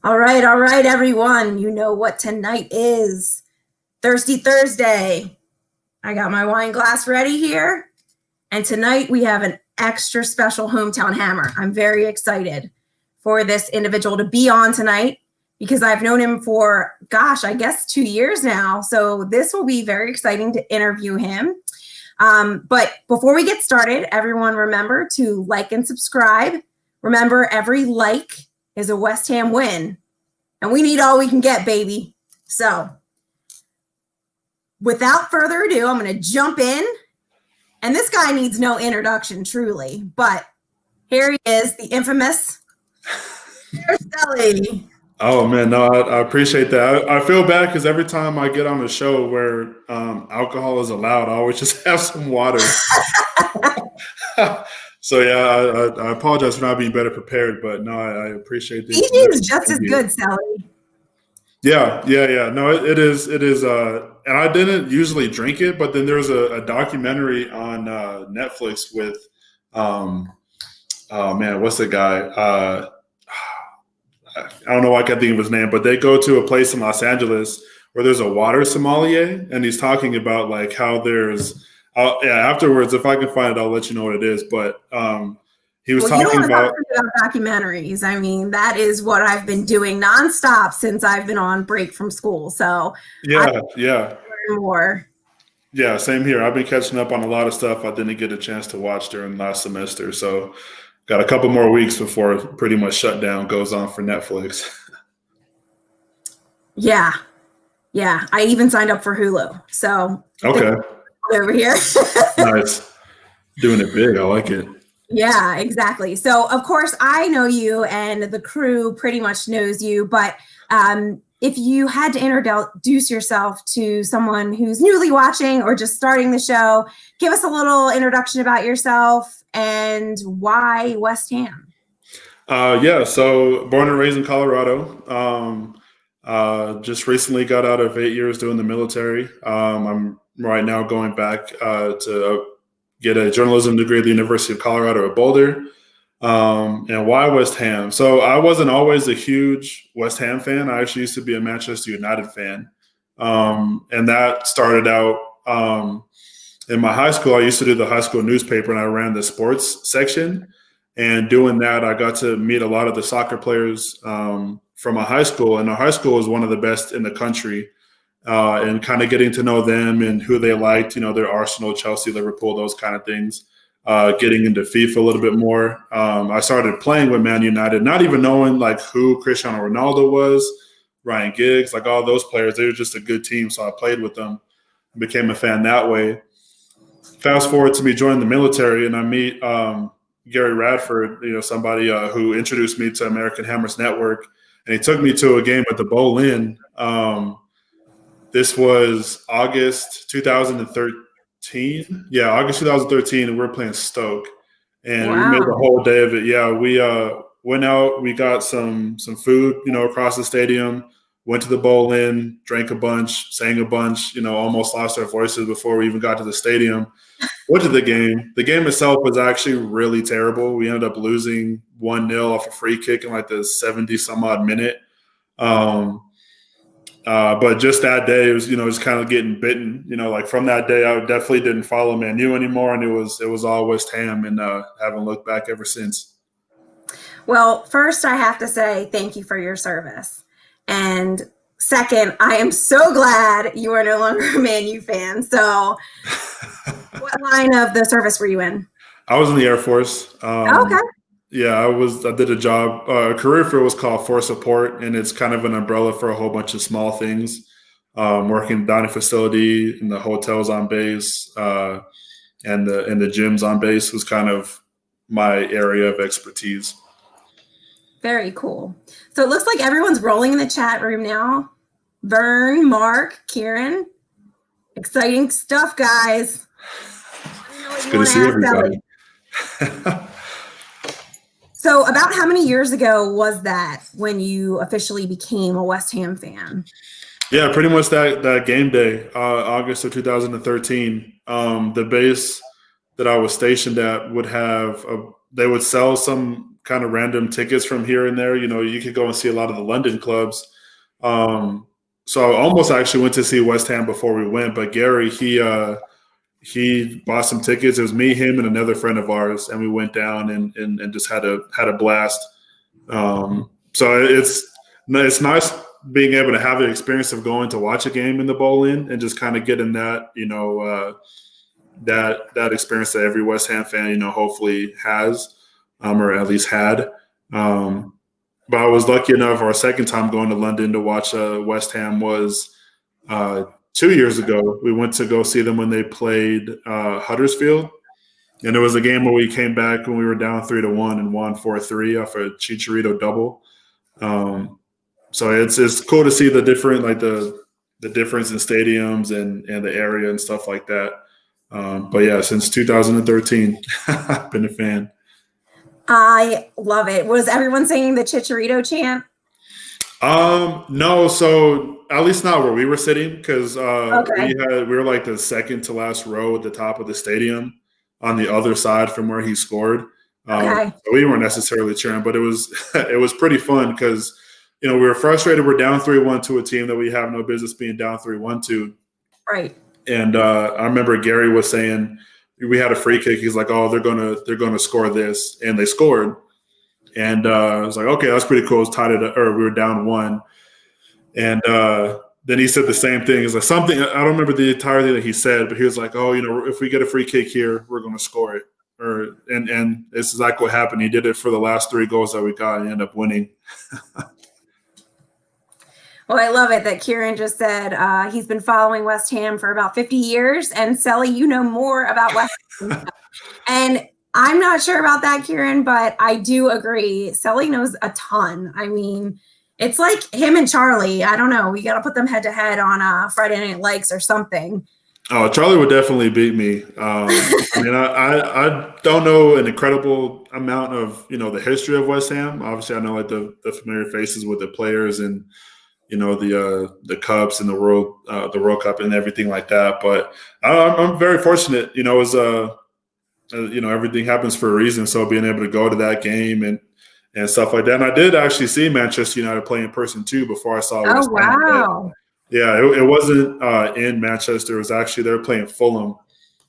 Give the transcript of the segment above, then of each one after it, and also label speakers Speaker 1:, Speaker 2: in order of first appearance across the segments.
Speaker 1: All right, everyone. You know what tonight is. Thirsty Thursday. I got my wine glass ready here. And tonight we have an extra special hometown hammer. I'm very excited for this individual to be on tonight because I've known him for, I guess 2 years now. So this will be very exciting to interview him. But before we get started, everyone remember to like and subscribe. Remember, every like is a West Ham win. And we need all we can get, baby. So without further ado, I'm going to jump in. And this guy needs no introduction, truly. But here he is, the infamous Celly.
Speaker 2: Oh, man, no, I appreciate that. I feel bad because every time I get on a show where alcohol is allowed, I always just have some water. So, yeah, I apologize for not being better prepared, but no, I appreciate this.
Speaker 1: Fiji is just as good, Celly.
Speaker 2: Yeah. No, it is. And I didn't usually drink it, but then there's a documentary on Netflix with, oh man, what's the guy? I don't know why I can't think of his name, but they go to a place in Los Angeles where there's a water sommelier, and he's talking about like how there's. Afterwards, if I can find it, I'll let you know what it is. But he was talking about
Speaker 1: documentaries. I mean, that is what I've been doing nonstop since I've been on break from school. So
Speaker 2: yeah.
Speaker 1: More.
Speaker 2: Yeah, same here. I've been catching up on a lot of stuff I didn't get a chance to watch during last semester. So got a couple more weeks before pretty much shutdown goes on for Netflix.
Speaker 1: Yeah. I even signed up for Hulu. So
Speaker 2: okay.
Speaker 1: Over here.
Speaker 2: Nice. Doing it big. I like it.
Speaker 1: Yeah, exactly. So, of course, I know you and the crew pretty much knows you. But if you had to introduce yourself to someone who's newly watching or just starting the show, give us a little introduction about yourself and why West Ham.
Speaker 2: So born and raised in Colorado. Just recently got out of 8 years doing the military. I'm right now going back to get a journalism degree at the University of Colorado at Boulder. And why West Ham? So I wasn't always a huge West Ham fan. I actually used to be a Manchester United fan. And that started out in my high school. I used to do the high school newspaper, and I ran the sports section. And doing that, I got to meet a lot of the soccer players from my high school. And our high school was one of the best in the country. And kind of getting to know them and who they liked, their Arsenal, Chelsea, Liverpool, those kind of things. Getting into FIFA a little bit more. I started playing with Man United, not even knowing like who Cristiano Ronaldo was, Ryan Giggs, like all those players. They were just a good team, so I played with them, became a fan that way. Fast forward to me joining the military, and I meet Gary Radford, somebody who introduced me to American Hammers Network, and he took me to a game at the Bowl-In. This was August 2013. Yeah, August 2013, and we were playing Stoke. And We made the whole day of it. Yeah, we went out. We got some food, across the stadium. Went to the Bowl-In, drank a bunch, sang a bunch, almost lost our voices before we even got to the stadium. Went to the game. The game itself was actually really terrible. We ended up losing 1-0 off a free kick in like the 70-some-odd minute. But just that day, it was, just kind of getting bitten. Like from that day, I definitely didn't follow Man U anymore, and it was all West Ham, and haven't looked back ever since.
Speaker 1: Well, first, I have to say thank you for your service. And second, I am so glad you are no longer a Man U fan. So what line of the service were you in?
Speaker 2: I was in the Air Force.
Speaker 1: Okay.
Speaker 2: Yeah, I did a job. A career field was called Force Support, and it's kind of an umbrella for a whole bunch of small things. Working in the dining facility, in the hotels on base, and the gyms on base was kind of my area of expertise.
Speaker 1: Very cool. So it looks like everyone's rolling in the chat room now. Vern, Mark, Kieran. Exciting stuff, guys.
Speaker 2: It's good to see everybody.
Speaker 1: So about how many years ago was that when you officially became a West Ham fan?
Speaker 2: Yeah, pretty much that game day, August of 2013. The base that I was stationed at would have they would sell some kind of random tickets from here and there. You could go and see a lot of the London clubs. So I almost actually went to see West Ham before we went, but Gary, he bought some tickets. It was me, him, and another friend of ours, and we went down and just had a blast. So it's nice being able to have the experience of going to watch a game in the Bowl-In and just kind of getting that, that experience that every West Ham fan, hopefully has, or at least had. But I was lucky enough, our second time going to London to watch West Ham was 2 years ago. We went to go see them when they played Huddersfield. And it was a game where we came back when we were down 3-1 and won 4-3 off a Chicharito double. So it's cool to see the different, like the difference in stadiums and the area and stuff like that. But yeah, since 2013, I've been a fan.
Speaker 1: I love it. Was everyone saying the Chicharito chant?
Speaker 2: No, so at least not where we were sitting, because
Speaker 1: Okay.
Speaker 2: we were like the second to last row at the top of the stadium on the other side from where he scored.
Speaker 1: Okay.
Speaker 2: So we weren't necessarily cheering, but it was pretty fun because we were frustrated. We're down 3-1 to a team that we have no business being down 3-1 to.
Speaker 1: Right.
Speaker 2: And I remember Gary was saying we had a free kick. He's like, "Oh, they're gonna score this," and they scored. And I was like, "Okay, that's pretty cool." It's tied it up, or we were down 1. And then he said the same thing. It's like something, I don't remember the entire thing that he said, but he was like, "Oh, if we get a free kick here, we're going to score it." And it's exactly what happened. He did it for the last 3 goals that we got and ended up winning.
Speaker 1: Well, I love it that Kieran just said he's been following West Ham for about 50 years. And Celly, you know more about West Ham. And I'm not sure about that, Kieran, but I do agree. Celly knows a ton. I mean, it's like him and Charlie. I don't know. We got to put them head to head on Friday Night Lights or something.
Speaker 2: Oh, Charlie would definitely beat me. I mean, I don't know an incredible amount of, the history of West Ham. Obviously, I know like the familiar faces with the players and, the Cups and the World Cup and everything like that. But I'm very fortunate, it was everything happens for a reason. So being able to go to that game and stuff like that. And I did actually see Manchester United play in person too before I saw West Ham.
Speaker 1: Wow.
Speaker 2: Yeah, it wasn't in Manchester. It was actually, they were playing Fulham,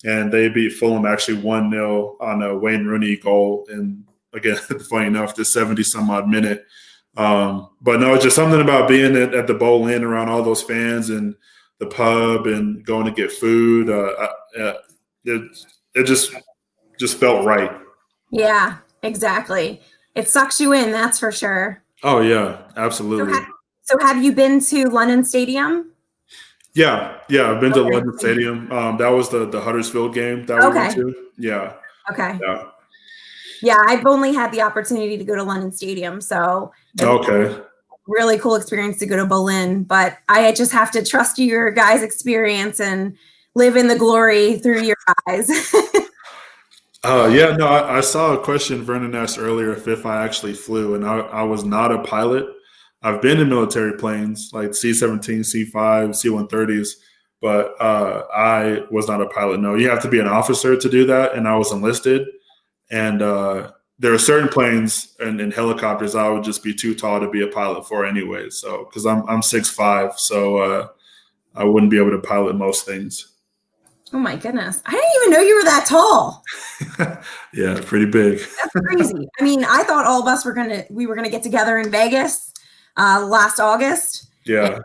Speaker 2: and they beat Fulham actually 1-0 on a Wayne Rooney goal. And again, funny enough, the 70-some-odd minute. But no, just something about being at the Bowl-In around all those fans and the pub and going to get food. It just felt right.
Speaker 1: Yeah, exactly. It sucks you in, that's for sure.
Speaker 2: Oh, yeah, absolutely.
Speaker 1: So have you been to London Stadium?
Speaker 2: Yeah, I've been to London Stadium. That was the Huddersfield game that we went to. Yeah.
Speaker 1: Okay. Yeah, I've only had the opportunity to go to London Stadium, so
Speaker 2: okay.
Speaker 1: Really cool experience to go to Berlin. But I just have to trust your guys' experience and live in the glory through your eyes.
Speaker 2: Yeah, no, I saw a question Vernon asked earlier if I actually flew, and I was not a pilot. I've been in military planes like C-17, C-5, C-130s, but I was not a pilot. No, you have to be an officer to do that, and I was enlisted. And there are certain planes and helicopters I would just be too tall to be a pilot for anyway. So because I'm 6'5", so I wouldn't be able to pilot most things.
Speaker 1: Oh my goodness. I didn't even know you were that tall.
Speaker 2: Yeah, pretty big.
Speaker 1: That's crazy. I mean, I thought all of us were gonna get together in Vegas last August.
Speaker 2: Yeah.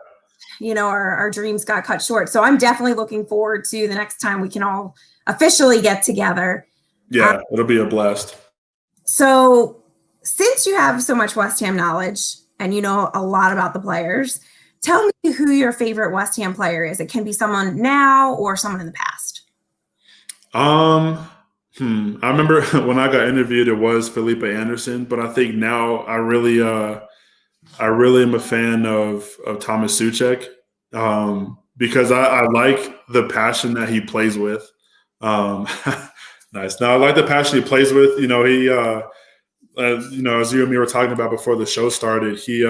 Speaker 1: And, our dreams got cut short. So I'm definitely looking forward to the next time we can all officially get together.
Speaker 2: Yeah, it'll be a blast.
Speaker 1: So since you have so much West Ham knowledge and you know a lot about the players, tell me who your favorite West Ham player is. It can be someone now or someone in the past.
Speaker 2: I remember when I got interviewed, it was Felipe Anderson, but I think now I really am a fan of Thomas Suchek because I like the passion that he plays with. Nice. Now I like the passion he plays with. He as you and me were talking about before the show started, he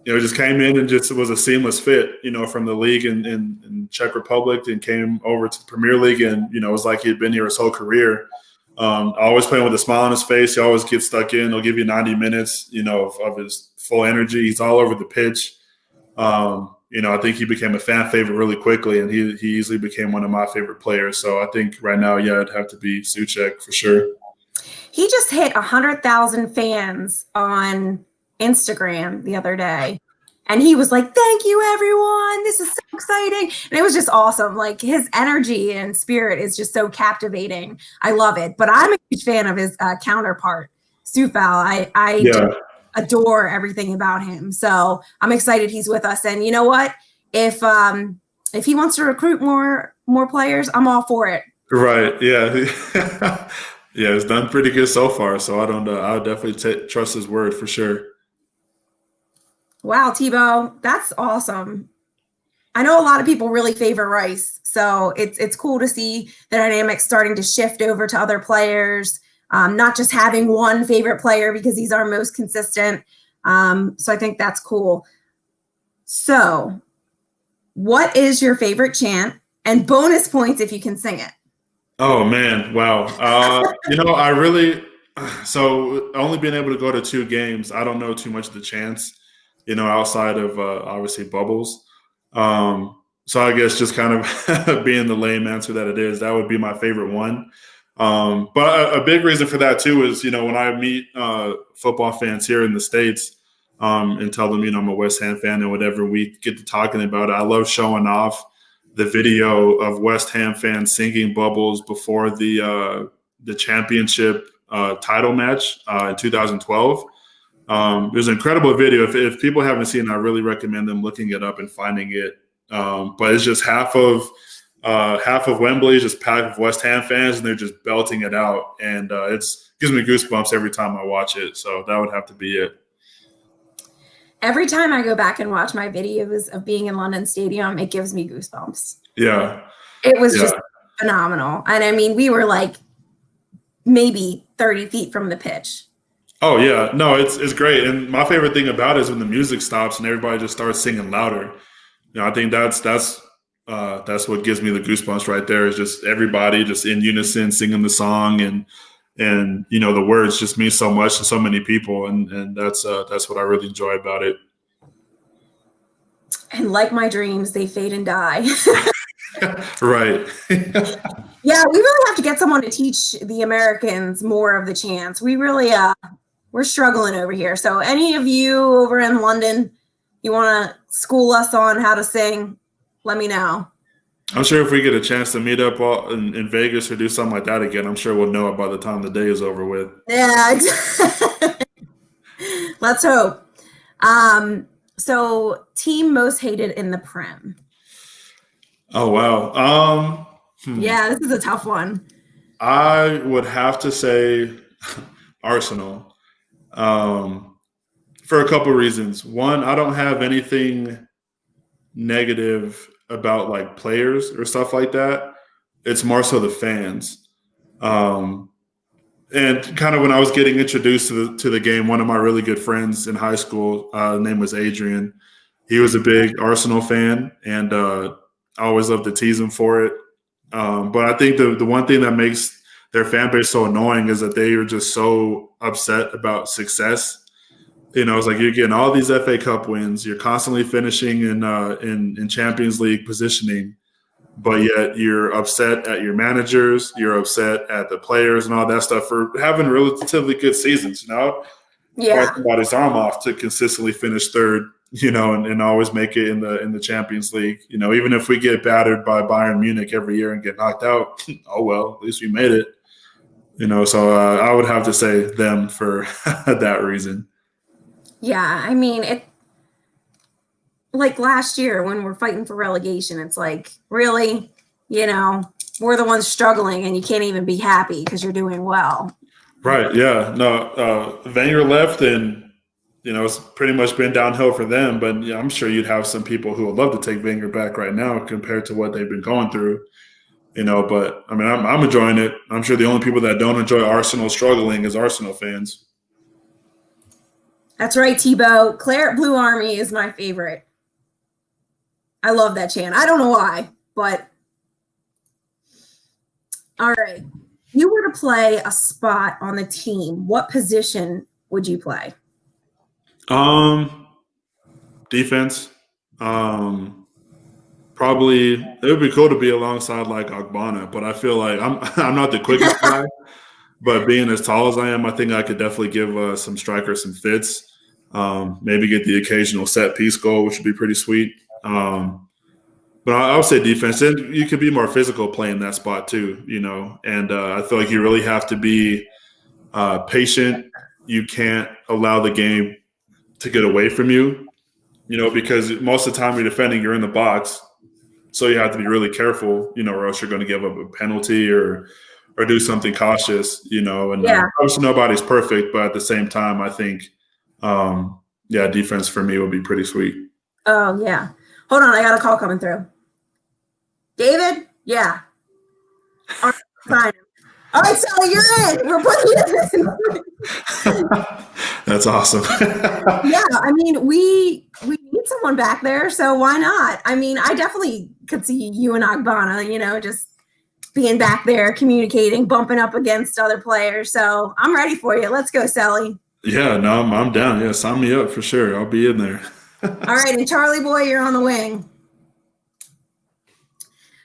Speaker 2: just came in and just was a seamless fit, from the league in Czech Republic and came over to the Premier League, and it was like he had been here his whole career. Always playing with a smile on his face. He always gets stuck in. He'll give you 90 minutes, of his full energy. He's all over the pitch. I think he became a fan favorite really quickly, and he easily became one of my favorite players. So I think right now, yeah, it'd have to be Souček for sure.
Speaker 1: He just hit 100,000 fans on Instagram the other day. And he was like, "Thank you, everyone. This is so exciting." And it was just awesome. Like, his energy and spirit is just so captivating. I love it. But I'm a huge fan of his counterpart, Sufal. I just adore everything about him. So I'm excited he's with us. And you know what? If he wants to recruit more players, I'm all for it.
Speaker 2: Right. Yeah. Yeah, it's done pretty good so far. So I'll definitely trust his word for sure.
Speaker 1: Wow, Tebow, that's awesome. I know a lot of people really favor Rice, so it's cool to see the dynamics starting to shift over to other players, not just having one favorite player because he's our most consistent. So I think that's cool. So what is your favorite chant? And bonus points if you can sing it.
Speaker 2: Oh, man. Wow. So only being able to go to 2 games, I don't know too much of the chants, outside of obviously Bubbles. So I guess just kind of being the lame answer that it is, that would be my favorite one. But a big reason for that too is, when I meet football fans here in the States and tell them, I'm a West Ham fan, and whatever we get to talking about it, I love showing off the video of West Ham fans singing Bubbles before the championship title match in 2012. There's an incredible video. If people haven't seen it, I really recommend them looking it up and finding it. But it's just half of Wembley is just packed with West Ham fans, and they're just belting it out. And it gives me goosebumps every time I watch it. So that would have to be it.
Speaker 1: Every time I go back and watch my videos of being in London Stadium, it gives me goosebumps.
Speaker 2: Yeah.
Speaker 1: It was just phenomenal. And I mean, we were like maybe 30 feet from the pitch.
Speaker 2: Oh yeah, no, it's great, and my favorite thing about it is when the music stops and everybody just starts singing louder. I think that's what gives me the goosebumps right there. Is just everybody just in unison singing the song, and the words just mean so much to so many people, and that's what I really enjoy about it.
Speaker 1: And like my dreams, they fade and die.
Speaker 2: Right.
Speaker 1: Yeah, we really have to get someone to teach the Americans more of the chants. We really we're struggling over here. So any of you over in London, you want to school us on how to sing, let me know.
Speaker 2: I'm sure if we get a chance to meet up in Vegas or do something like that again, I'm sure we'll know it by the time the day is over with.
Speaker 1: Yeah. Let's hope. So team most hated in the Prem.
Speaker 2: Oh, wow.
Speaker 1: Yeah, this is a tough one.
Speaker 2: I would have to say Arsenal. For a couple of reasons. One, I don't have anything negative about like players or stuff like that. It's more so the fans. And kind of when I was getting introduced to the game, one of my really good friends in high school, his name was Adrian. He was a big Arsenal fan, and I always loved to tease him for it. But I think the one thing that makes their fan base so annoying is that they are just so upset about success. It's like you're getting all these FA Cup wins, you're constantly finishing in Champions League positioning, but yet you're upset at your managers, you're upset at the players and all that stuff for having relatively good seasons.
Speaker 1: Yeah,
Speaker 2: somebody's arm off to consistently finish third, and always make it in the Champions League. Even if we get battered by Bayern Munich every year and get knocked out, oh well, at least we made it. So I would have to say them for that reason.
Speaker 1: Yeah, I mean, it like last year when we're fighting for relegation, it's like, really, we're the ones struggling and you can't even be happy because you're doing well.
Speaker 2: Right, yeah. No, Wenger left and, it's pretty much been downhill for them. But yeah, I'm sure you'd have some people who would love to take Wenger back right now compared to what they've been going through. But I mean, I'm enjoying it. I'm sure the only people that don't enjoy Arsenal struggling is Arsenal fans.
Speaker 1: That's right, Tebow. Claret Blue Army is my favorite. I love that chant. I don't know why, but all right. you were to play a spot on the team, what position would you play?
Speaker 2: Defense. Probably it would be cool to be alongside like Ogbonna, but I feel like I'm I'm not the quickest guy. But being as tall as I am, I think I could definitely give some strikers some fits. Maybe get the occasional set piece goal, which would be pretty sweet. But I would say defense. And you could be more physical playing that spot too, you know. And I feel like you really have to be patient. You can't allow the game to get away from you, you know, because most of the time you're defending, you're in the box. So you have to be really careful, you know, or else you're going to give up a penalty or do something cautious, you know. And
Speaker 1: Yeah.
Speaker 2: obviously nobody's perfect, but at the same time, I think, yeah, defense for me would be pretty sweet.
Speaker 1: Oh, yeah. Hold on. I got a call coming through. David? Yeah. All right, fine. All right, Celly, you're in. We're putting you in.
Speaker 2: That's awesome.
Speaker 1: Yeah, I mean, we need someone back there, so why not? I mean, I definitely could see you and Agbana, you know, just being back there, communicating, bumping up against other players. So I'm ready for you. Let's go, Celly.
Speaker 2: Yeah, no, I'm down. Yeah, sign me up for sure. I'll be in there.
Speaker 1: All right, and Charlie boy, you're on the wing.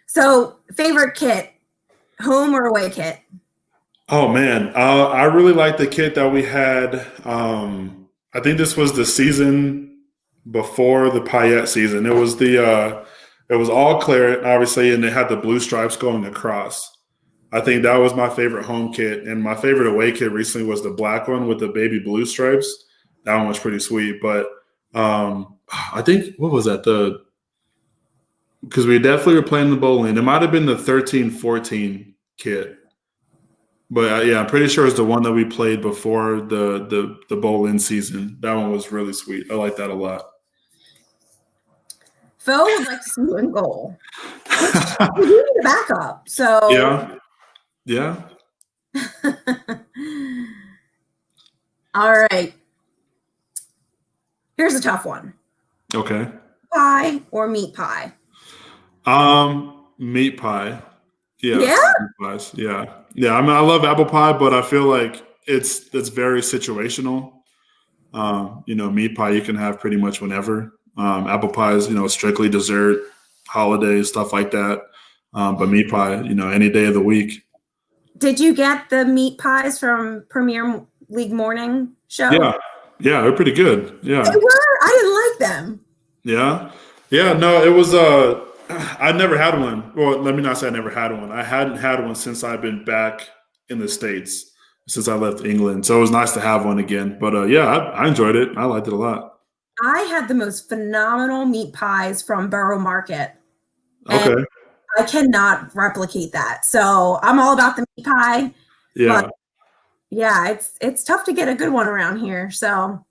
Speaker 1: So, favorite kit, home or away kit?
Speaker 2: Oh man, I really like the kit that we had. I think this was the season before the Payette season. It was all claret, obviously, and it had the blue stripes going across. I think that was my favorite home kit, and my favorite away kit recently was the black one with the baby blue stripes. That one was pretty sweet. But I think what was that because we definitely were playing the bowling. It might have been the 13-14 kit. But yeah, I'm pretty sure it's the one that we played before the bowl-in season. That one was really sweet. I like that a lot.
Speaker 1: Phil would like to see you in goal. We do need a backup. So
Speaker 2: yeah.
Speaker 1: All right. Here's a tough one.
Speaker 2: Okay.
Speaker 1: Pie or meat pie?
Speaker 2: Meat pie. Yeah.
Speaker 1: Yeah.
Speaker 2: Pies. Yeah. Yeah. I mean, I love apple pie, but I feel like it's very situational. You know, meat pie you can have pretty much whenever. Apple pie is, you know, strictly dessert, holidays, stuff like that. But meat pie, you know, any day of the week.
Speaker 1: Did you get the meat pies from Premier League Morning Show?
Speaker 2: Yeah, they're pretty good. Yeah.
Speaker 1: They were? I didn't like them.
Speaker 2: Yeah. Yeah, no, it was I never had one. Well, let me not say I never had one. I hadn't had one since I've been back in the States, since I left England. So it was nice to have one again. But yeah, I enjoyed it. I liked it a lot.
Speaker 1: I had the most phenomenal meat pies from Borough Market.
Speaker 2: Okay.
Speaker 1: I cannot replicate that. So I'm all about the meat pie.
Speaker 2: Yeah.
Speaker 1: But yeah, it's tough to get a good one around here. So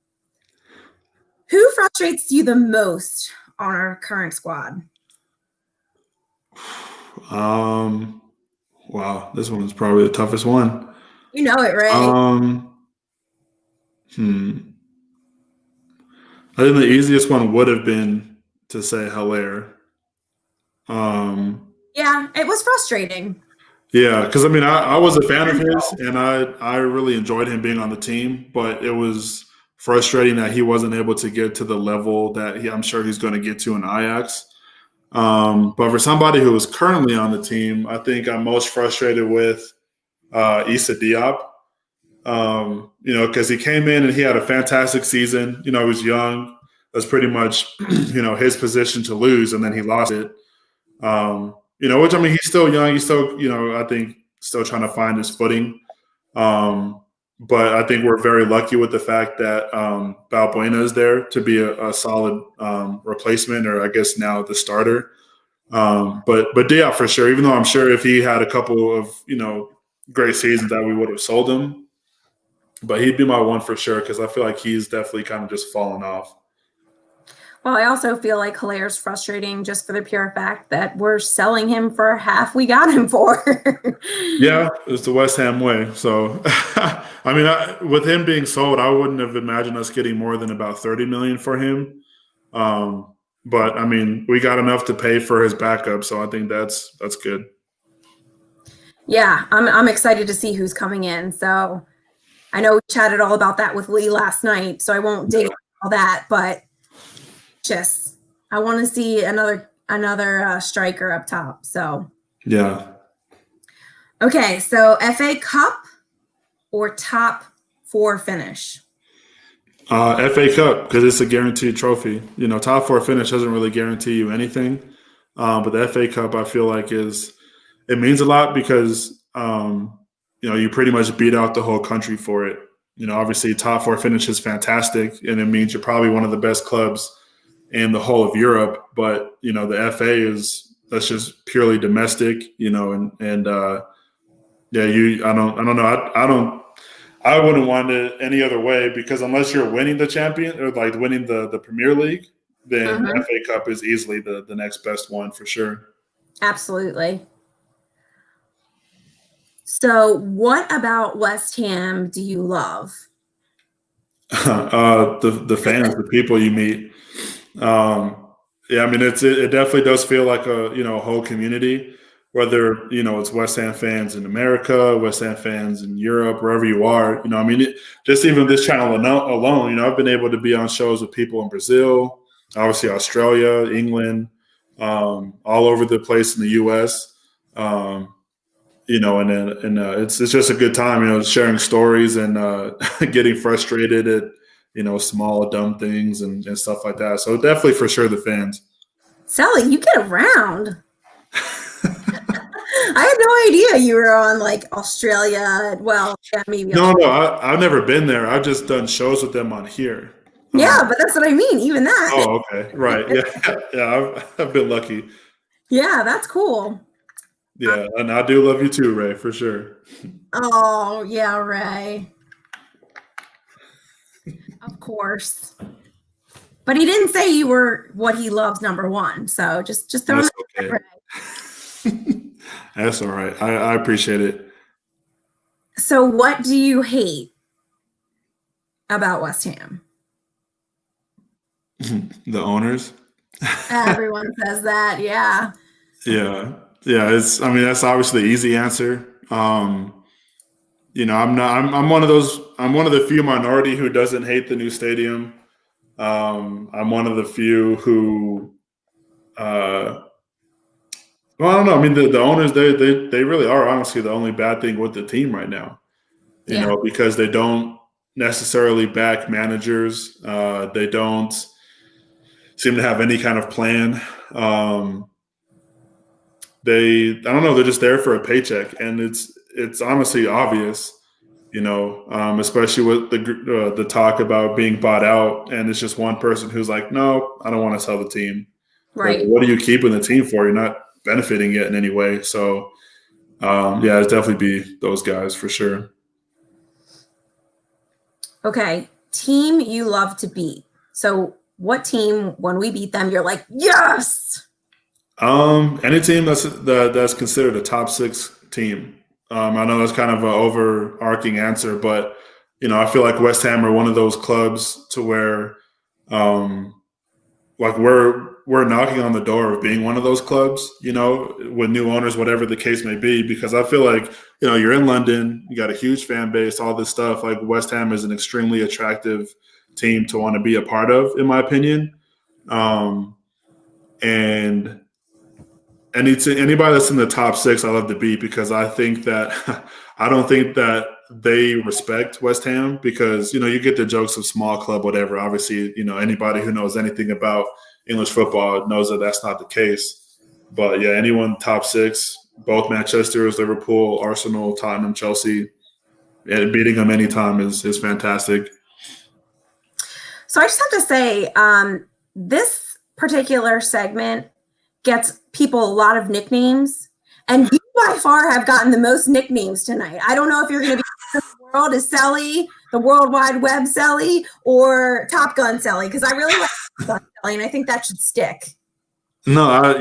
Speaker 1: who frustrates you the most on our current squad?
Speaker 2: Wow, this one is probably the toughest one.
Speaker 1: You know it, right?
Speaker 2: I think the easiest one would have been to say Hilaire.
Speaker 1: Yeah, it was frustrating.
Speaker 2: Yeah, because I mean, I was a fan of his, and I really enjoyed him being on the team, but it was frustrating that he wasn't able to get to the level that I'm sure he's going to get to in Ajax. But for somebody who is currently on the team, I think I'm most frustrated with Issa Diop. You know, because he came in and he had a fantastic season. You know, he was young. That's pretty much, you know, his position to lose, and then he lost it. You know, which I mean, he's still young. He's still, you know, I think still trying to find his footing. But I think we're very lucky with the fact that Balbuena is there to be a solid replacement, or I guess now the starter. But Diop for sure. Even though I'm sure if he had a couple of, you know, great seasons that we would have sold him. But he'd be my one for sure because I feel like he's definitely kind of just fallen off.
Speaker 1: Well, I also feel like Hilaire's frustrating just for the pure fact that we're selling him for half we got him for.
Speaker 2: Yeah, it's the West Ham way. So, I mean, with him being sold, I wouldn't have imagined us getting more than about $30 million for him. But I mean, we got enough to pay for his backup, so I think that's good.
Speaker 1: Yeah, I'm excited to see who's coming in. So I know we chatted all about that with Lee last night, so I won't dig into all that, but just I want to see another striker up top. So
Speaker 2: Yeah.
Speaker 1: okay, so FA Cup or top four finish?
Speaker 2: FA Cup, because it's a guaranteed trophy. You know, top four finish doesn't really guarantee you anything. But the FA Cup, I feel like it means a lot because you know, you pretty much beat out the whole country for it. You know, obviously top four finish is fantastic, and it means you're probably one of the best clubs in the whole of Europe. But you know, the FA that's just purely domestic. You know, and yeah, I don't know, I wouldn't want it any other way because unless you're winning the champion or like winning the Premier League, then
Speaker 1: Mhm.
Speaker 2: FA Cup is easily the next best one for sure.
Speaker 1: Absolutely. So, what about West Ham do you love?
Speaker 2: The fans, the people you meet. Um, yeah, I mean it definitely does feel like a whole community. Whether it's West Ham fans in America, West Ham fans in Europe, wherever you are. I mean, just even this channel alone, I've been able to be on shows with people in Brazil, obviously Australia, England, all over the place in the U.S. Um, it's just a good time, sharing stories and getting frustrated at small dumb things and stuff like that. So definitely for sure the fans.
Speaker 1: Celly, you get around. I had no idea you were on like Australia. Well, yeah, maybe
Speaker 2: No,
Speaker 1: Australia.
Speaker 2: no, I've never been there. I've just done shows with them on here.
Speaker 1: Yeah, but that's what I mean. Even that.
Speaker 2: Oh, okay, right, yeah, yeah. I've been lucky.
Speaker 1: Yeah, that's cool.
Speaker 2: Yeah, and I do love you too, Ray, for sure.
Speaker 1: Oh, yeah, Ray. Of course. But he didn't say you were what he loves number one. So just throwing
Speaker 2: That's
Speaker 1: that
Speaker 2: okay.
Speaker 1: out, Ray.
Speaker 2: That's all right. I appreciate it.
Speaker 1: So what do you hate about West Ham?
Speaker 2: The owners.
Speaker 1: Everyone says that. Yeah.
Speaker 2: Yeah, yeah. I mean, that's obviously the easy answer. I'm not. I'm one of those. I'm one of the few minority who doesn't hate the new stadium. I'm one of the few who. Well, I don't know. I mean, the owners they really are honestly the only bad thing with the team right now.
Speaker 1: Yeah.
Speaker 2: Because they don't necessarily back managers. They don't seem to have any kind of plan. I don't know. They're just there for a paycheck, and it's honestly obvious. Especially with the talk about being bought out, and it's just one person who's like, "No, I don't want to sell the team." Like,
Speaker 1: Right.
Speaker 2: what are you keeping the team for? You're not benefiting it in any way. So, yeah, it'd definitely be those guys for sure.
Speaker 1: Okay. Team you love to beat. So what team, when we beat them, you're like, yes.
Speaker 2: Any team that's considered a top six team. I know that's kind of an overarching answer, but I feel like West Ham are one of those clubs to where, um, like we're knocking on the door of being one of those clubs. With new owners, whatever the case may be, because I feel like you're in London, you got a huge fan base, all this stuff. Like West Ham is an extremely attractive team to want to be a part of, in my opinion. And anybody that's in the top six, I love to beat because I think that I don't think that they respect West Ham because you get the jokes of small club, whatever. Obviously, anybody who knows anything about English football knows that that's not the case. But yeah, anyone top six, both Manchester's, Liverpool, Arsenal, Tottenham, Chelsea, and beating them anytime is fantastic.
Speaker 1: So I just have to say, this particular segment gets people a lot of nicknames, and you by far have gotten the most nicknames tonight. I don't know if you're going to be in the world as Celly, the World Wide Web Celly, or Top Gun Celly, because I really like Top Gun Celly, and I think that should stick.
Speaker 2: No,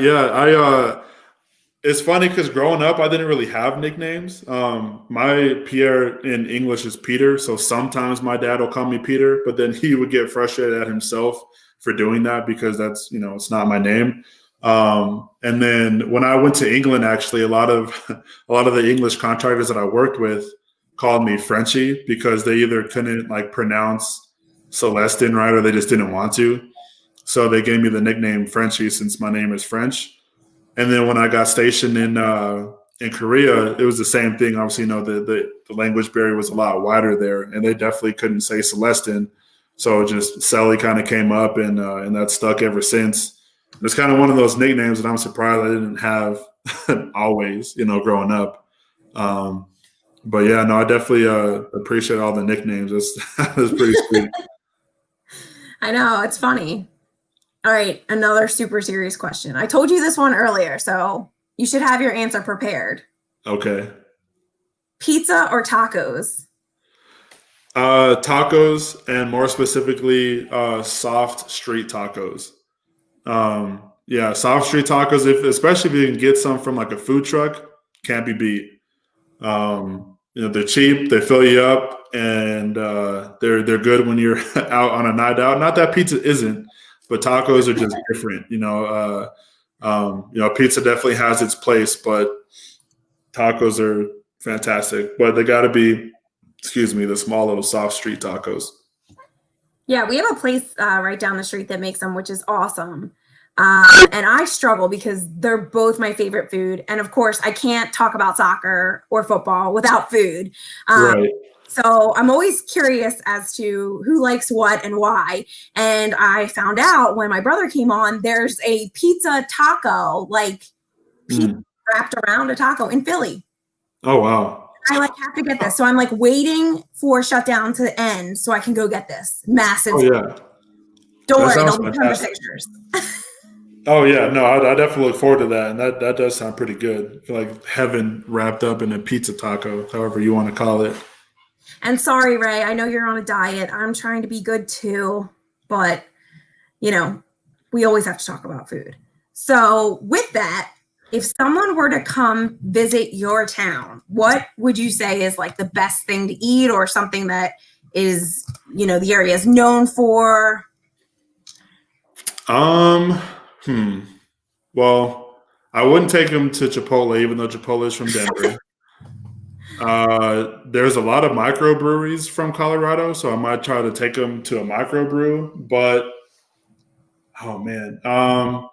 Speaker 2: it's funny because growing up, I didn't really have nicknames. My Pierre in English is Peter, so sometimes my dad will call me Peter, but then he would get frustrated at himself for doing that because that's it's not my name. And then when I went to England, actually, a lot of the English contractors that I worked with called me Frenchie because they either couldn't like pronounce Celestin right or they just didn't want to. So they gave me the nickname Frenchie since my name is French. And then when I got stationed in Korea, it was the same thing. Obviously, the language barrier was a lot wider there, and they definitely couldn't say Celestin. So just Celly kind of came up, and that's stuck ever since. It's kind of one of those nicknames that I'm surprised I didn't have always, growing up. But yeah, no, I definitely appreciate all the nicknames. That's pretty sweet.
Speaker 1: I know, it's funny. All right, another super serious question. I told you this one earlier, so you should have your answer prepared.
Speaker 2: Okay.
Speaker 1: Pizza or tacos?
Speaker 2: Tacos, and more specifically, soft street tacos. Yeah, soft street tacos, especially if you can get some from like a food truck, can't be beat. They're cheap, they fill you up, and they're good when you're out on a night out. Not that pizza isn't, but tacos are just different. Pizza definitely has its place, but tacos are fantastic. But they got to be, the small little soft street tacos.
Speaker 1: Yeah, we have a place right down the street that makes them, which is awesome. And I struggle because they're both my favorite food. And of course, I can't talk about soccer or football without food.
Speaker 2: Right.
Speaker 1: So I'm always curious as to who likes what and why. And I found out when my brother came on, there's a pizza taco, like pizza wrapped around a taco in Philly.
Speaker 2: Oh, wow.
Speaker 1: I have to get this. So I'm waiting for shutdown to end so I can go get this massive.
Speaker 2: Oh, yeah.
Speaker 1: Don't worry, there'll be tons of pictures.
Speaker 2: Oh, yeah. No, I definitely look forward to that. And that does sound pretty good. I feel like heaven wrapped up in a pizza taco, however you want to call it.
Speaker 1: And sorry, Ray, I know you're on a diet. I'm trying to be good too. But, we always have to talk about food. So with that, if someone were to come visit your town, what would you say is the best thing to eat or something that is, the area is known for?
Speaker 2: Well, I wouldn't take them to Chipotle, even though Chipotle is from Denver. There's a lot of microbreweries from Colorado, so I might try to take them to a microbrew. But, oh man,
Speaker 1: I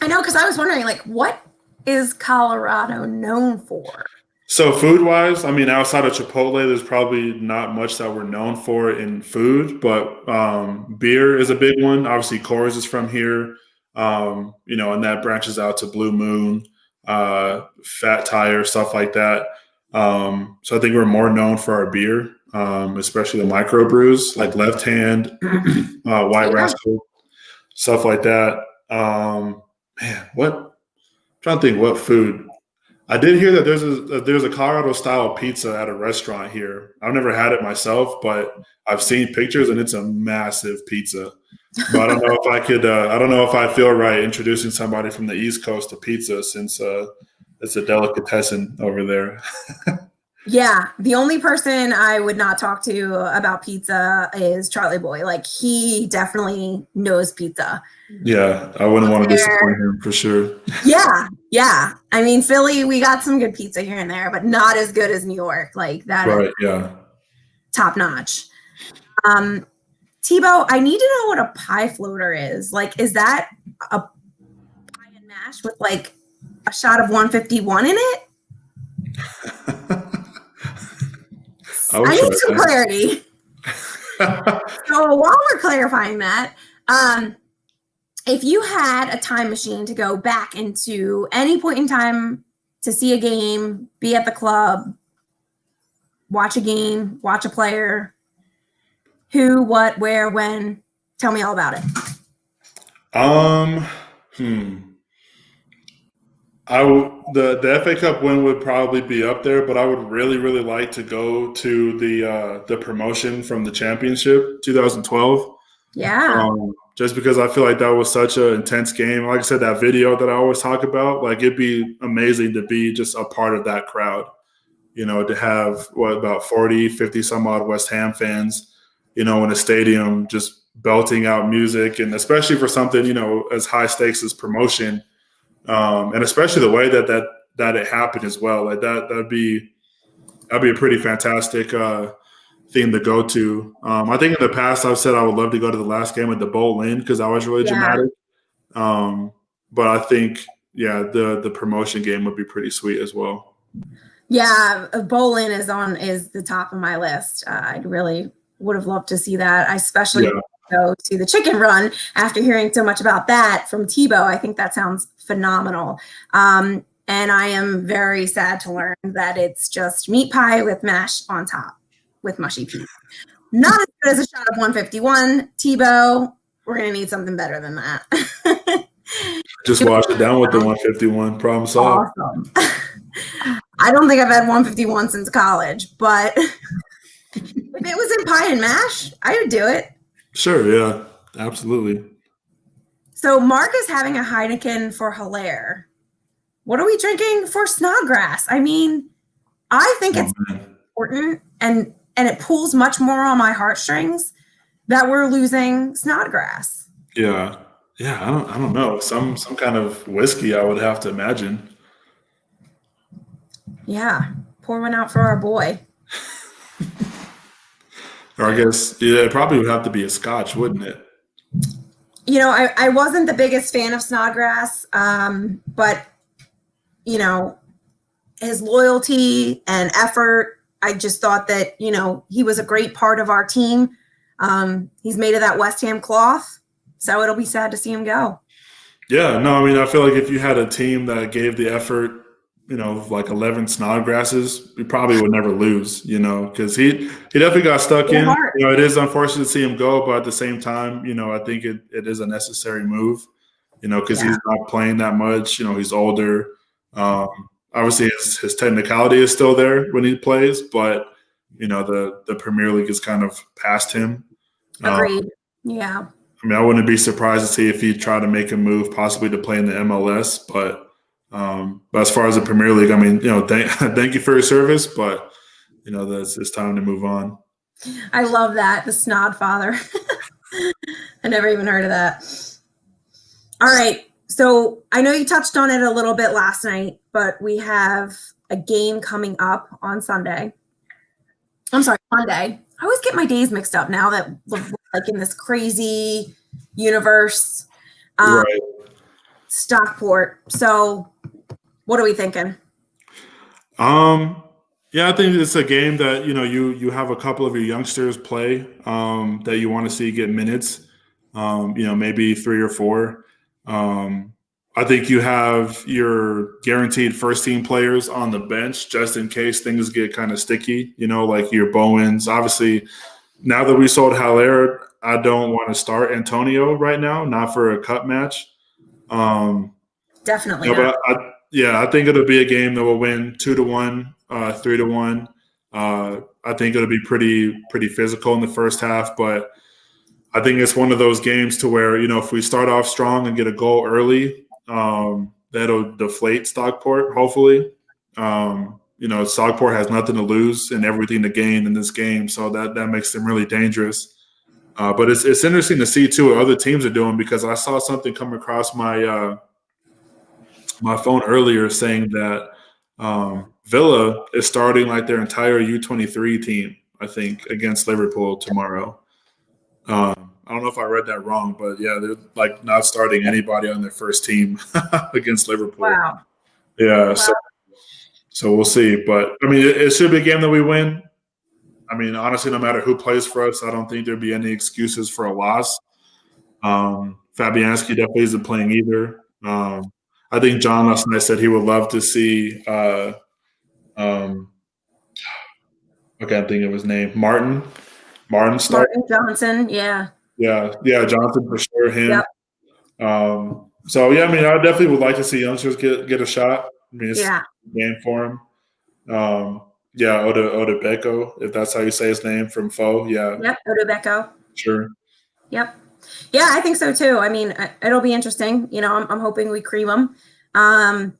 Speaker 1: know, because I was wondering, what is Colorado known for?
Speaker 2: So food-wise, outside of Chipotle, there's probably not much that we're known for in food, but beer is a big one. Obviously, Coors is from here, and that branches out to Blue Moon, Fat Tire, stuff like that. So I think we're more known for our beer, especially the microbrews like Left Hand, White Rascal, stuff like that. I'm trying to think what food. I did hear that there's a Colorado style pizza at a restaurant here. I've never had it myself, but I've seen pictures and it's a massive pizza. But I don't know if I could. I don't know if I feel right introducing somebody from the East Coast to pizza since it's a delicatessen over there.
Speaker 1: Yeah, the only person I would not talk to about pizza is Charlie Boy. He definitely knows pizza.
Speaker 2: Yeah, I wouldn't want to disappoint him for sure.
Speaker 1: Yeah. Philly, we got some good pizza here and there, but not as good as New York. That
Speaker 2: right,
Speaker 1: is
Speaker 2: yeah.
Speaker 1: Top notch. Tebow, I need to know what a pie floater is. Is that a pie and mash with a shot of 151 in it? I need some clarity. So while we're clarifying that, if you had a time machine to go back into any point in time to see a game, be at the club, watch a game, watch a player, who, what, where, when, tell me all about it.
Speaker 2: The FA Cup win would probably be up there, but I would really, really like to go to the promotion from the championship 2012.
Speaker 1: Yeah.
Speaker 2: Just because I feel like that was such an intense game. Like I said, that video that I always talk about, it'd be amazing to be just a part of that crowd, to have about 40, 50 some odd West Ham fans, in a stadium just belting out music. And especially for something, as high stakes as promotion, And especially the way that it happened as well. Like that'd be a pretty fantastic thing to go to. I think in the past I've said I would love to go to the last game at the Bowl Inn because that was really dramatic. But I think the promotion game would be pretty sweet as well.
Speaker 1: Yeah, Bowl Inn is the top of my list. I really would have loved to see that. I especially go to the chicken run after hearing so much about that from Tebow. I think that sounds phenomenal. And I am very sad to learn that it's just meat pie with mash on top with mushy peas. Not as good as a shot of 151. Tebow, we're going to need something better than that.
Speaker 2: Just wash it down with the 151. Problem solved.
Speaker 1: Awesome. I don't think I've had 151 since college, but if it was in pie and mash, I would do it.
Speaker 2: Sure, yeah, absolutely.
Speaker 1: So Mark is having a Heineken for Hilaire. What are we drinking for Snodgrass? I mean, I think it's important, and it pulls much more on my heartstrings that we're losing Snodgrass.
Speaker 2: Yeah. I don't know. Some kind of whiskey, I would have to imagine.
Speaker 1: Yeah, pour one out for our boy.
Speaker 2: Or I guess it probably would have to be a Scotch, wouldn't it?
Speaker 1: You know, I wasn't the biggest fan of Snodgrass, but you know, his loyalty and effort, I just thought that, you know, he was a great part of our team. He's made of that West Ham cloth, so it'll be sad to see him go. Yeah,
Speaker 2: no, I mean, I feel like if you had a team that gave the effort, you know, like 11 Snodgrasses, we probably would never lose, you know, because he definitely got stuck in. You know, it is unfortunate to see him go, but at the same time, you know, I think it is a necessary move, you know, because he's not playing that much. You know, he's older. Obviously, his technicality is still there when he plays, but, you know, the Premier League is kind of past him.
Speaker 1: Agreed. Yeah.
Speaker 2: I mean, I wouldn't be surprised to see if he tried to make a move possibly to play in the MLS, but as far as the Premier League, I mean, you know, thank you for your service, but, you know, it's time to move on.
Speaker 1: I love that, the Snod father. I never even heard of that. All right, so I know you touched on it a little bit last night, but we have a game coming up on Sunday. I'm sorry, Monday. I always get my days mixed up now that we're like in this crazy universe.
Speaker 2: Right.
Speaker 1: Stockport. So what are we thinking?
Speaker 2: Yeah, I think it's a game that, you know, you have a couple of your youngsters play that you want to see get minutes, you know, maybe 3 or 4. I think you have your guaranteed first team players on the bench just in case things get kind of sticky, you know, like your Bowens. Obviously, now that we sold Haller, I don't want to start Antonio right now, not for a cup match.
Speaker 1: Definitely.
Speaker 2: You know, but I think it'll be a game that will win 2-1, 3-1. I think it'll be pretty physical in the first half, but I think it's one of those games to where, you know, if we start off strong and get a goal early, that'll deflate Stockport, hopefully. You know, Stockport has nothing to lose and everything to gain in this game, so that makes them really dangerous. But it's interesting to see, too, what other teams are doing, because I saw something come across my my phone earlier saying that Villa is starting like their entire U23 team, I think, against Liverpool tomorrow. I don't know if I read that wrong, but yeah, they're like not starting anybody on their first team against Liverpool.
Speaker 1: Wow.
Speaker 2: Yeah, wow. So we'll see. But I mean, it should be a game that we win. I mean, honestly, no matter who plays for us, I don't think there'd be any excuses for a loss. Fabianski definitely isn't playing either. I think John last night said he would love to see I can't think of his name. Martin start.
Speaker 1: Martin Johnson, yeah.
Speaker 2: Yeah, Johnson for sure. Him.
Speaker 1: Yep.
Speaker 2: So yeah, I mean, I definitely would like to see youngsters get a shot. I mean, it's a game for him. Odebeko, if that's how you say his name, from Fo. Yeah. Yep,
Speaker 1: Odebeko.
Speaker 2: Sure.
Speaker 1: Yep. Yeah, I think so too. I mean, it'll be interesting. You know, I'm hoping we cream them. Tebow,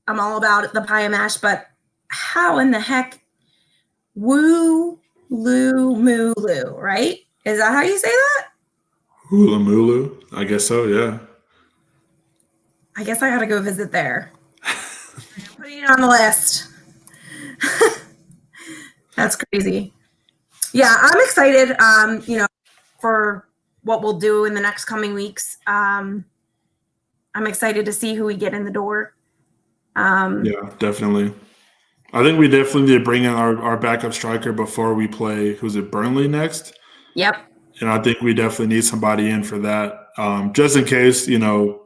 Speaker 1: I'm all about the pie and mash, but how in the heck woo, loo, moo, loo, right? Is that how you say that?
Speaker 2: Hula Mulu. I guess so. Yeah.
Speaker 1: I guess I got to go visit there. I'm putting it on the list. That's crazy. Yeah, I'm excited. For what we'll do in the next coming weeks. I'm excited to see who we get in the door.
Speaker 2: Yeah, definitely. I think we definitely need to bring in our backup striker before we play. Who's it? Burnley next.
Speaker 1: Yep.
Speaker 2: And I think we definitely need somebody in for that, just in case the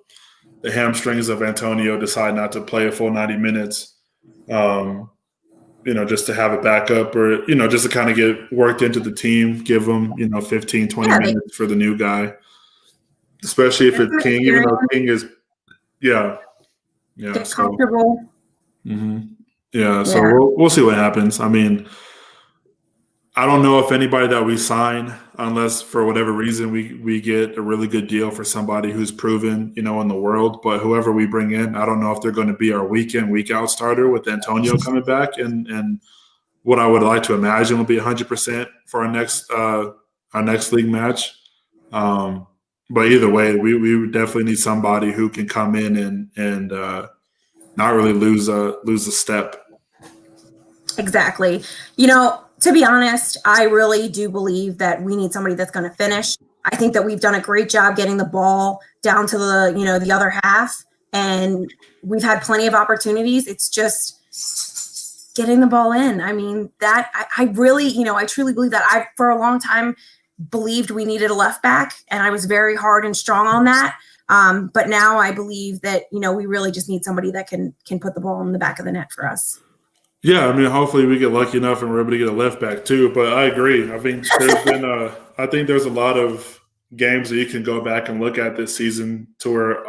Speaker 2: hamstrings of Antonio decide not to play a full 90 minutes. Just to have a backup or, just to kind of get worked into the team, give them, 15, 20 minutes for the new guy, especially if it's King, even though King is, yeah.
Speaker 1: Get comfortable.
Speaker 2: Yeah, so we'll see what happens. I mean, I don't know if anybody that we sign, unless for whatever reason we get a really good deal for somebody who's proven, in the world. But whoever we bring in, I don't know if they're going to be our week in, week out starter with Antonio coming back. And what I would like to imagine will be 100% for our next league match. But either way, we would definitely need somebody who can come in and not really lose a step.
Speaker 1: Exactly. To be honest, I really do believe that we need somebody that's going to finish. I think that we've done a great job getting the ball down to the other half, and we've had plenty of opportunities. It's just getting the ball in. I mean, that I really, I truly believe that. I, for a long time, believed we needed a left back, and I was very hard and strong on that. But now I believe that, we really just need somebody that can put the ball in the back of the net for us.
Speaker 2: Yeah, I mean, hopefully we get lucky enough and we're able to get a left back too. But I agree. I think I think there's a lot of games that you can go back and look at this season to where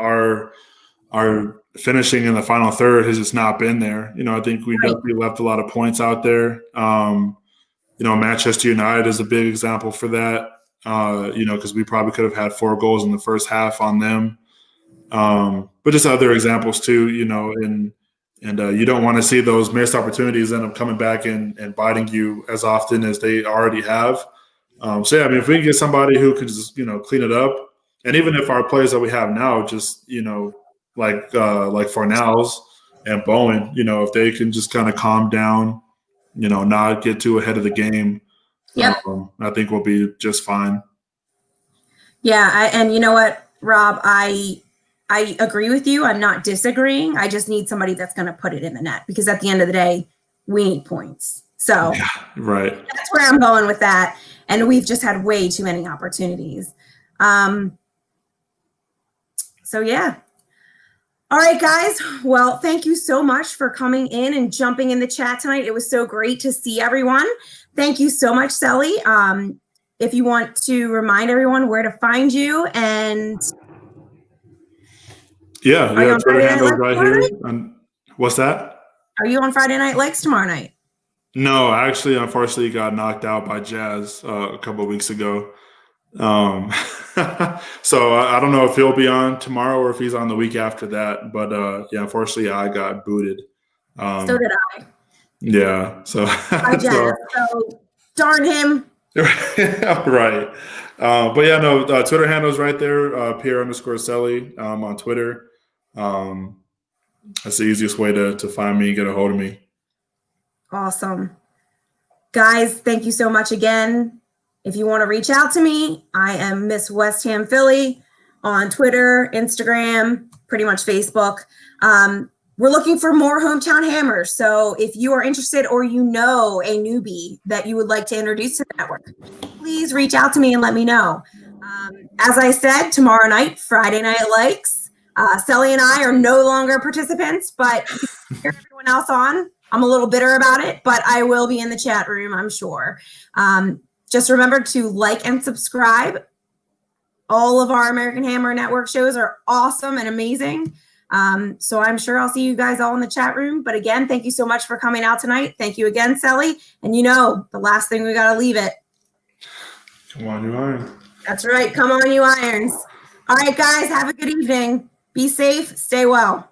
Speaker 2: our finishing in the final third has just not been there. I think we definitely left a lot of points out there. Manchester United is a big example for that. Because we probably could have had 4 goals in the first half on them. But just other examples too. And you don't want to see those missed opportunities end up coming back and biting you as often as they already have. So, yeah, I mean, if we can get somebody who can just, clean it up, and even if our players that we have now just, like Fornals and Bowen, if they can just kind of calm down, not get too ahead of the game, I think we'll be just fine.
Speaker 1: Yeah, and you know what, Rob, I agree with you. I'm not disagreeing. I just need somebody that's going to put it in the net, because at the end of the day, we need points. So
Speaker 2: right.
Speaker 1: That's where I'm going with that. And we've just had way too many opportunities. So, yeah. All right, guys. Well, thank you so much for coming in and jumping in the chat tonight. It was so great to see everyone. Thank you so much, Celly. If you want to remind everyone where to find you and
Speaker 2: Twitter handle right here. What's that?
Speaker 1: Are you on Friday Night Lights tomorrow night?
Speaker 2: No, I actually, unfortunately, got knocked out by Jazz a couple of weeks ago. So I don't know if he'll be on tomorrow or if he's on the week after that. But unfortunately, I got booted.
Speaker 1: So did I.
Speaker 2: Yeah. So.
Speaker 1: By Jazz. So darn him.
Speaker 2: Right. But yeah, no, Twitter handle's right there, Pierre_Celly on Twitter. That's the easiest way to find me, get a hold of me.
Speaker 1: Awesome. Guys, thank you so much again. If you want to reach out to me, I am Miss West Ham Philly on Twitter, Instagram, pretty much Facebook. We're looking for more hometown hammers. So if you are interested or a newbie that you would like to introduce to the network, please reach out to me and let me know. As I said, tomorrow night, Friday Night Likes. Celly and I are no longer participants, but everyone else on. I'm a little bitter about it, but I will be in the chat room, I'm sure. Just remember to like and subscribe. All of our American Hammer Network shows are awesome and amazing. So I'm sure I'll see you guys all in the chat room. But again, thank you so much for coming out tonight. Thank you again, Celly. And the last thing we got to leave it.
Speaker 2: Come on, you Irons.
Speaker 1: That's right. Come on, you Irons. All right, guys, have a good evening. Be safe. Stay well.